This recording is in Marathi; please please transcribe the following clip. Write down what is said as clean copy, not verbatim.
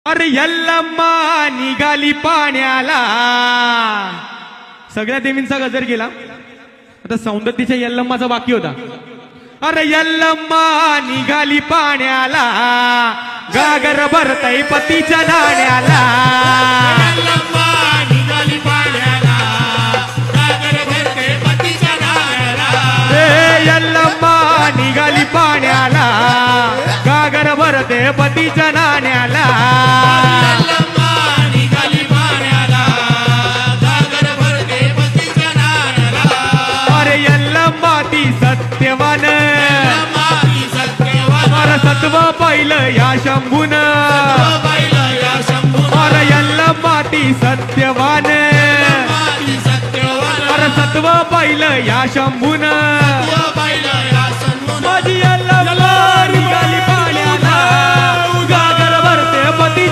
अरे यल्लम्मा निघाली पाण्याला. सगळ्या देवींचा गजर गेला. आता सौंदतीच्या यल्लम्माचा बाकी होता. अरे यल्लम्मा निघाली पाण्याला, गागर भरतय पतीच्या नाण्याला. यल्लम्मा निघाली पाण्याला, गागर भरतय पतीच्या नाण्याला. यल्लम्मा निघाली पाण्याला, गागर भरते पतीच्या नाण्याला. यल्लम्मा निघाली पाण्याला, गागर भरते पतीच्या नाण्याला. अरे यल्लम्मा ती सत्यवान, यल्लम्मा ती सत्यवान. अरे सत्व पाहिलं या शंभून. पाहिलं या शंभून. अरे यल्लम्मा ती सत्यवान, यल्लम्मा ती सत्यवान. अरे सत्व पाहिलं या शंभून.